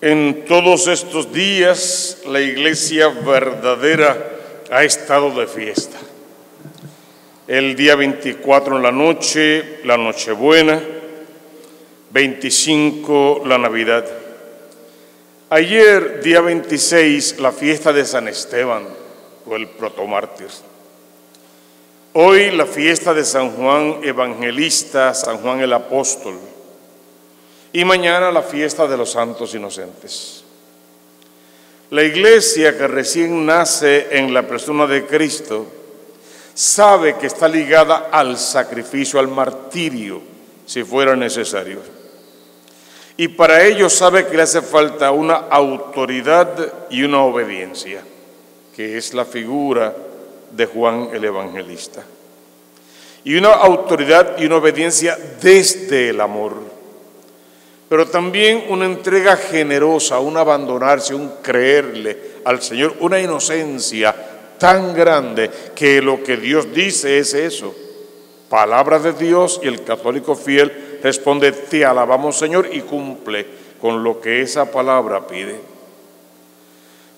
En todos estos días la iglesia verdadera ha estado de fiesta. El día 24 en la noche, la Nochebuena, 25 la Navidad. Ayer, día 26, la fiesta de San Esteban, o el protomártir. Hoy la fiesta de San Juan Evangelista, San Juan el Apóstol. Y mañana la fiesta de los santos inocentes. La iglesia que recién nace en la persona de Cristo sabe que está ligada al sacrificio, al martirio, si fuera necesario. Y para ello sabe que le hace falta una autoridad y una obediencia, que es la figura de Juan el Evangelista. Y una autoridad y una obediencia desde el amor. Pero también una entrega generosa, un abandonarse, un creerle al Señor, una inocencia tan grande que lo que Dios dice es eso. Palabra de Dios, y el católico fiel responde: te alabamos, Señor, y cumple con lo que esa palabra pide.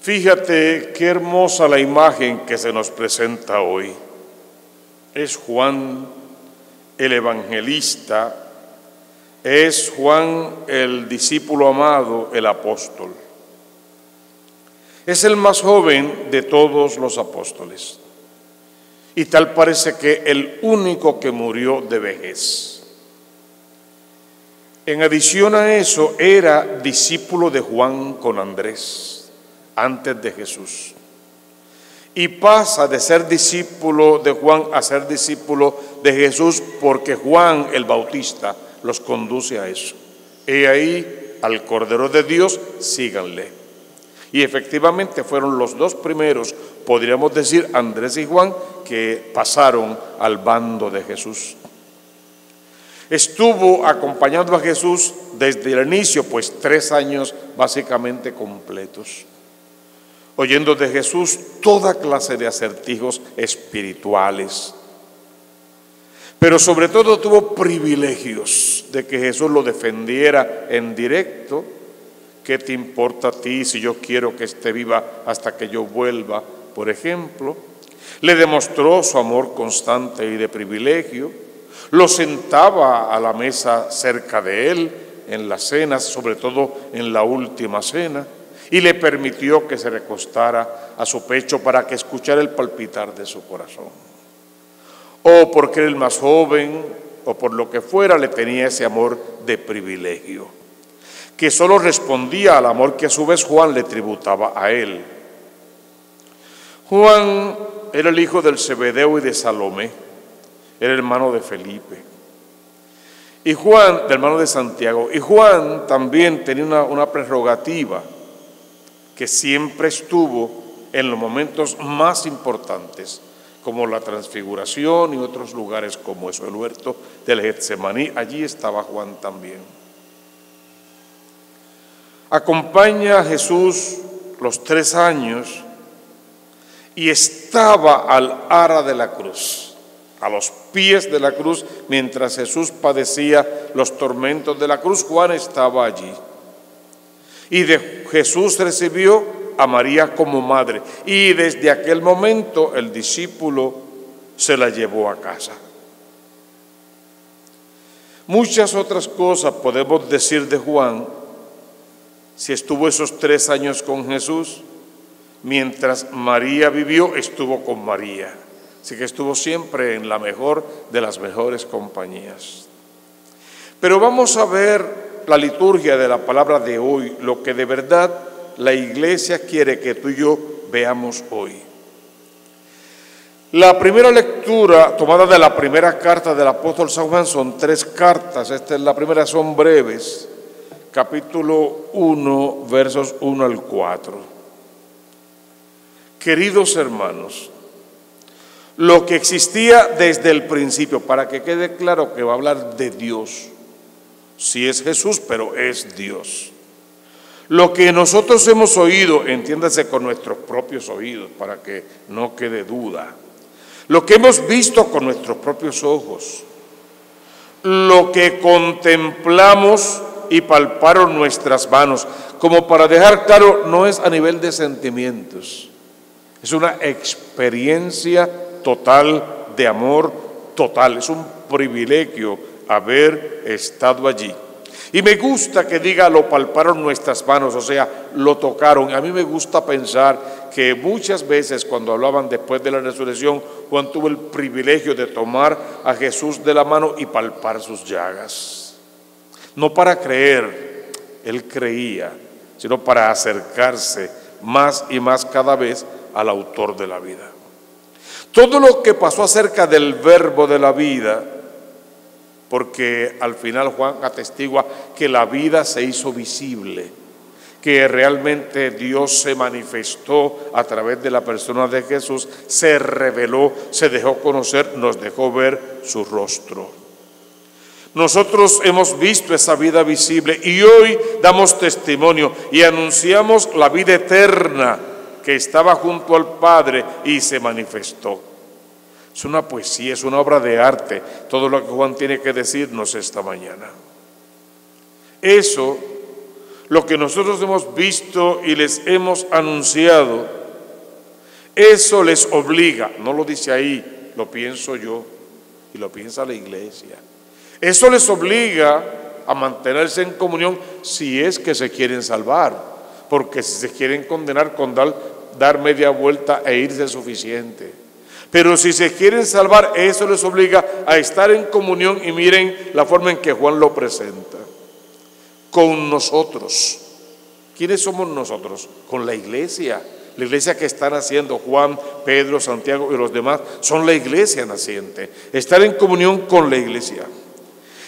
Fíjate qué hermosa la imagen que se nos presenta hoy. Es Juan el Evangelista, es Juan el discípulo amado, el apóstol. Es el más joven de todos los apóstoles. Y tal parece que el único que murió de vejez. En adición a eso, era discípulo de Juan con Andrés, antes de Jesús. Y pasa de ser discípulo de Juan a ser discípulo de Jesús porque Juan el Bautista los conduce a eso. He ahí al Cordero de Dios, síganle. Y efectivamente fueron los dos primeros, podríamos decir Andrés y Juan, que pasaron al bando de Jesús. Estuvo acompañando a Jesús desde el inicio, pues 3 años básicamente completos, oyendo de Jesús toda clase de acertijos espirituales. Pero sobre todo tuvo privilegios de que Jesús lo defendiera en directo. ¿Qué te importa a ti si yo quiero que esté viva hasta que yo vuelva? Por ejemplo, le demostró su amor constante y de privilegio. Lo sentaba a la mesa cerca de él en las cenas, sobre todo en la última cena, y le permitió que se recostara a su pecho para que escuchara el palpitar de su corazón. O porque era el más joven, o por lo que fuera, le tenía ese amor de privilegio, que solo respondía al amor que a su vez Juan le tributaba a él. Juan era el hijo del Zebedeo y de Salomé, era hermano de Felipe, y Juan, del hermano de Santiago. Y Juan también tenía una prerrogativa, que siempre estuvo en los momentos más importantes, como la transfiguración y otros lugares como eso, el huerto del Getsemaní. Allí estaba Juan también. Acompaña a Jesús los 3 años y estaba al ara de la cruz, a los pies de la cruz, mientras Jesús padecía los tormentos de la cruz. Juan estaba allí. Y de Jesús recibió a María como madre, y desde aquel momento el discípulo se la llevó a casa. Muchas otras cosas podemos decir de Juan, si estuvo esos 3 años con Jesús. Mientras María vivió, estuvo con María, así que estuvo siempre en la mejor de las mejores compañías. Pero vamos a ver la liturgia de la palabra de hoy, lo que de verdad la iglesia quiere que tú y yo veamos hoy. La primera lectura tomada de la primera carta del apóstol San Juan, son 3 cartas, esta es la primera, son breves, capítulo 1, versos 1 al 4. Queridos hermanos, lo que existía desde el principio, para que quede claro que va a hablar de Dios, sí es Jesús, pero es Dios. Lo que nosotros hemos oído, entiéndase con nuestros propios oídos, para que no quede duda. Lo que hemos visto con nuestros propios ojos. Lo que contemplamos y palparon nuestras manos. Como para dejar claro, no es a nivel de sentimientos, es una experiencia total de amor total. Es un privilegio haber estado allí. Y me gusta que diga, lo palparon nuestras manos, o sea, lo tocaron. A mí me gusta pensar que muchas veces cuando hablaban después de la resurrección, Juan tuvo el privilegio de tomar a Jesús de la mano y palpar sus llagas. No para creer, él creía, sino para acercarse más y más cada vez al autor de la vida. Todo lo que pasó acerca del verbo de la vida, porque al final Juan atestigua que la vida se hizo visible, que realmente Dios se manifestó a través de la persona de Jesús, se reveló, se dejó conocer, nos dejó ver su rostro. Nosotros hemos visto esa vida visible y hoy damos testimonio y anunciamos la vida eterna que estaba junto al Padre y se manifestó. Es una poesía, es una obra de arte, todo lo que Juan tiene que decirnos esta mañana. Eso, lo que nosotros hemos visto y les hemos anunciado, eso les obliga, no lo dice ahí, lo pienso yo y lo piensa la iglesia. Eso les obliga a mantenerse en comunión si es que se quieren salvar, porque si se quieren condenar con dar media vuelta e irse es suficiente. Pero si se quieren salvar, eso les obliga a estar en comunión y miren la forma en que Juan lo presenta. Con nosotros. ¿Quiénes somos nosotros? Con la iglesia. La iglesia que están haciendo Juan, Pedro, Santiago y los demás son la iglesia naciente. Estar en comunión con la iglesia.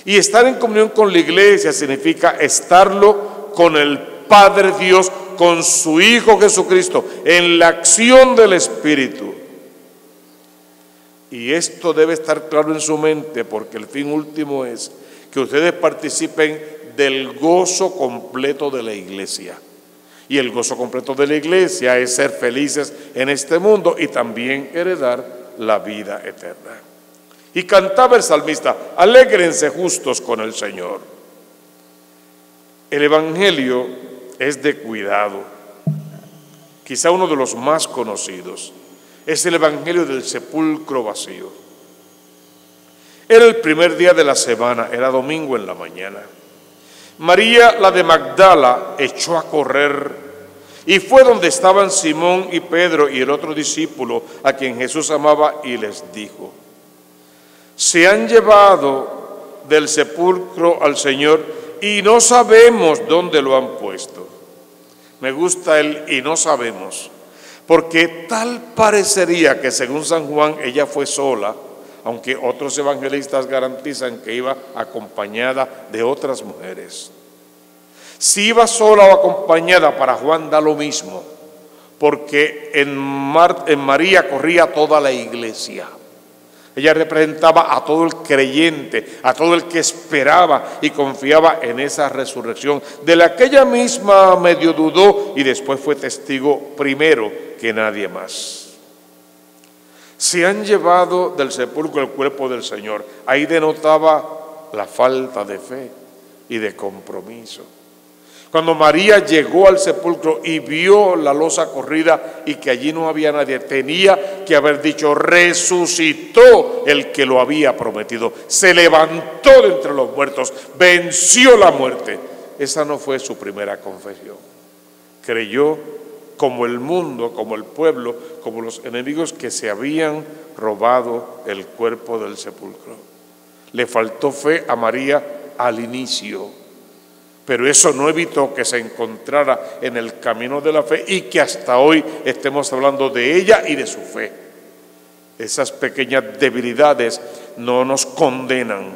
Y estar en comunión con la iglesia significa estarlo con el Padre Dios, con su Hijo Jesucristo, en la acción del Espíritu. Y esto debe estar claro en su mente, porque el fin último es que ustedes participen del gozo completo de la iglesia. Y el gozo completo de la iglesia es ser felices en este mundo y también heredar la vida eterna. Y cantaba el salmista, alégrense justos con el Señor. El Evangelio es de cuidado, quizá uno de los más conocidos. Es el Evangelio del sepulcro vacío. Era el primer día de la semana, era domingo en la mañana. María, la de Magdala, echó a correr y fue donde estaban Simón y Pedro y el otro discípulo a quien Jesús amaba y les dijo, se han llevado del sepulcro al Señor y no sabemos dónde lo han puesto. Me gusta el y no sabemos. Porque tal parecería que según San Juan ella fue sola, aunque otros evangelistas garantizan que iba acompañada de otras mujeres. Si iba sola o acompañada, para Juan da lo mismo, porque en María corría toda la iglesia. Ella representaba a todo el creyente, a todo el que esperaba y confiaba en esa resurrección, de la que ella misma medio dudó y después fue testigo primero que nadie más. Se han llevado del sepulcro el cuerpo del Señor. Ahí denotaba la falta de fe y de compromiso. Cuando María llegó al sepulcro y vio la losa corrida y que allí no había nadie, tenía que haber dicho, resucitó el que lo había prometido, se levantó de entre los muertos, venció la muerte. Esa no fue su primera confesión. Creyó como el mundo, como el pueblo, como los enemigos que se habían robado el cuerpo del sepulcro. Le faltó fe a María al inicio. Pero eso no evitó que se encontrara en el camino de la fe y que hasta hoy estemos hablando de ella y de su fe. Esas pequeñas debilidades no nos condenan,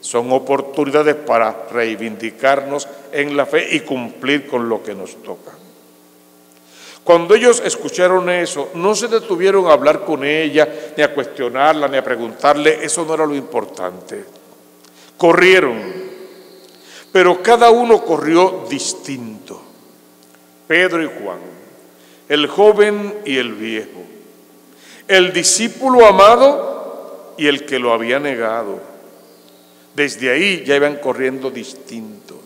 son oportunidades para reivindicarnos en la fe y cumplir con lo que nos toca. Cuando ellos escucharon eso, no se detuvieron a hablar con ella, ni a cuestionarla, ni a preguntarle, eso no era lo importante. Corrieron. Pero cada uno corrió distinto. Pedro y Juan, el joven y el viejo, el discípulo amado y el que lo había negado. Desde ahí ya iban corriendo distinto.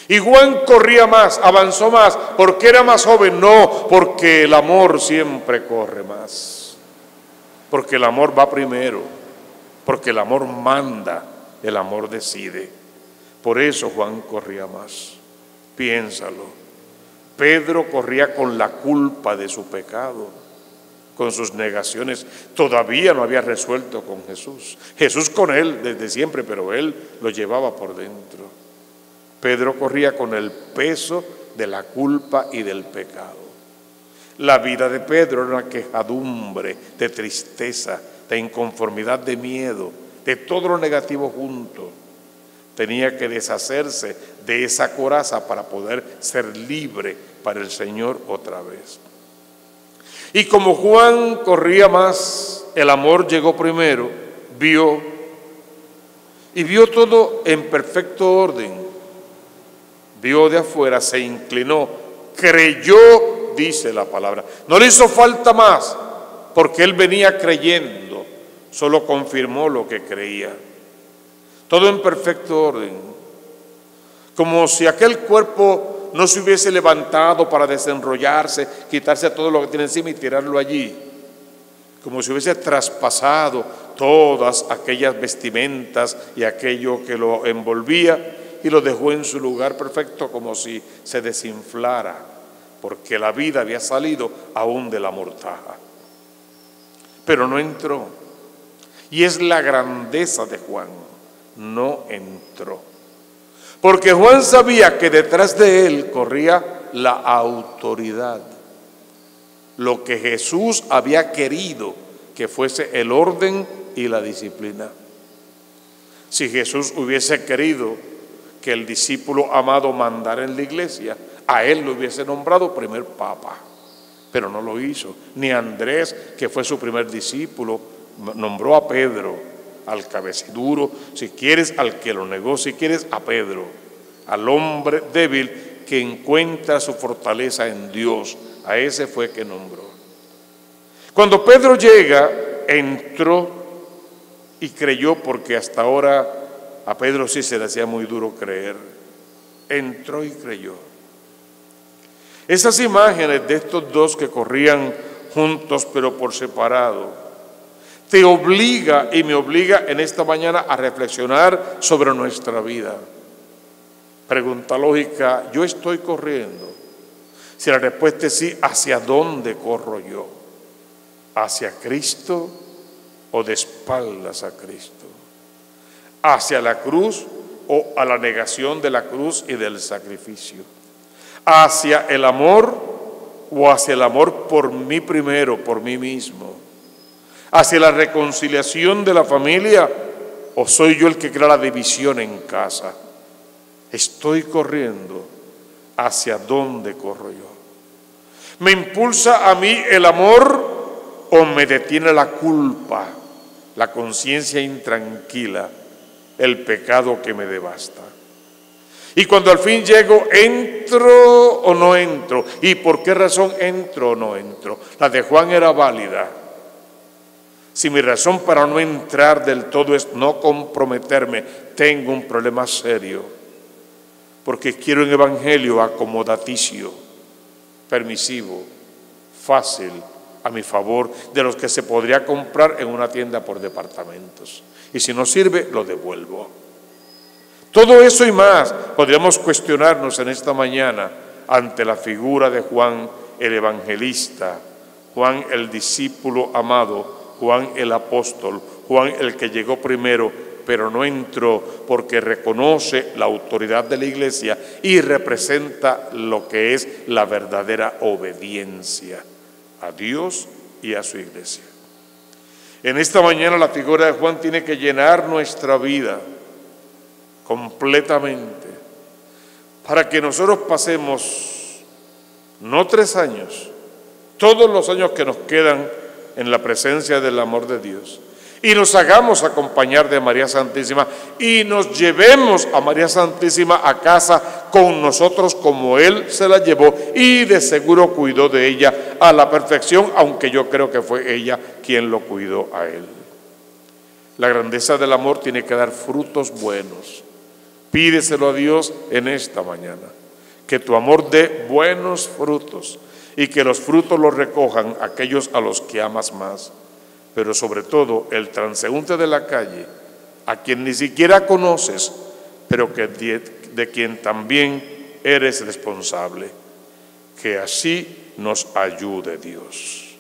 Y Juan corría más, avanzó más, porque era más joven, no, porque el amor siempre corre más. Porque el amor va primero, porque el amor manda, el amor decide. Por eso Juan corría más. Piénsalo. Pedro corría con la culpa de su pecado, con sus negaciones. Todavía no había resuelto con Jesús. Jesús con él desde siempre, pero él lo llevaba por dentro. Pedro corría con el peso de la culpa y del pecado. La vida de Pedro era una quejadumbre de tristeza, de inconformidad, de miedo, de todo lo negativo junto. Tenía que deshacerse de esa coraza para poder ser libre para el Señor otra vez. Y como Juan corría más, el amor llegó primero, vio todo en perfecto orden. Vio de afuera, se inclinó, creyó, dice la palabra. No le hizo falta más, porque él venía creyendo, solo confirmó lo que creía. Todo en perfecto orden. Como si aquel cuerpo no se hubiese levantado para desenrollarse, quitarse todo lo que tiene encima y tirarlo allí. Como si hubiese traspasado todas aquellas vestimentas y aquello que lo envolvía y lo dejó en su lugar perfecto, como si se desinflara, porque la vida había salido aún de la mortaja. Pero no entró. Y es la grandeza de Juan. No entró. Porque Juan sabía que detrás de él corría la autoridad. Lo que Jesús había querido que fuese el orden y la disciplina. Si Jesús hubiese querido que el discípulo amado mandara en la iglesia, a él lo hubiese nombrado primer papa. Pero no lo hizo. Ni Andrés, que fue su primer discípulo, nombró a Pedro, al cabeciduro, si quieres al que lo negó, si quieres a Pedro, al hombre débil que encuentra su fortaleza en Dios. A ese fue que nombró. Cuando Pedro llega, entró y creyó, porque hasta ahora a Pedro sí se le hacía muy duro creer. Entró y creyó. Esas imágenes de estos dos que corrían juntos pero por separado, te obliga y me obliga en esta mañana a reflexionar sobre nuestra vida. Pregunta lógica: ¿yo estoy corriendo? Si la respuesta es sí, ¿hacia dónde corro yo? ¿Hacia Cristo o de espaldas a Cristo? ¿Hacia la cruz o a la negación de la cruz y del sacrificio? ¿Hacia el amor o hacia el amor por mí primero, por mí mismo? ¿Hacia la reconciliación de la familia o soy yo el que crea la división en casa? Estoy corriendo. ¿Hacia dónde corro yo? ¿Me impulsa a mí el amor o me detiene la culpa, la conciencia intranquila, el pecado que me devasta? Y cuando al fin llego, ¿entro o no entro? ¿Y por qué razón entro o no entro? La de Juan era válida. Si mi razón para no entrar del todo es no comprometerme, tengo un problema serio, porque quiero un evangelio acomodaticio, permisivo, fácil, a mi favor, de los que se podría comprar en una tienda por departamentos. Y si no sirve, lo devuelvo. Todo eso y más podríamos cuestionarnos en esta mañana ante la figura de Juan el evangelista, Juan el discípulo amado, Juan el apóstol, Juan el que llegó primero, pero no entró porque reconoce la autoridad de la iglesia y representa lo que es la verdadera obediencia a Dios y a su iglesia. En esta mañana la figura de Juan tiene que llenar nuestra vida completamente para que nosotros pasemos no 3 años, todos los años que nos quedan en la presencia del amor de Dios, y nos hagamos acompañar de María Santísima y nos llevemos a María Santísima a casa con nosotros como Él se la llevó y de seguro cuidó de ella a la perfección, aunque yo creo que fue ella quien lo cuidó a Él. La grandeza del amor tiene que dar frutos buenos, Pídeselo a Dios en esta mañana, que tu amor dé buenos frutos y que los frutos los recojan aquellos a los que amas más, pero sobre todo el transeúnte de la calle, a quien ni siquiera conoces, pero que de quien también eres responsable. Que así nos ayude Dios.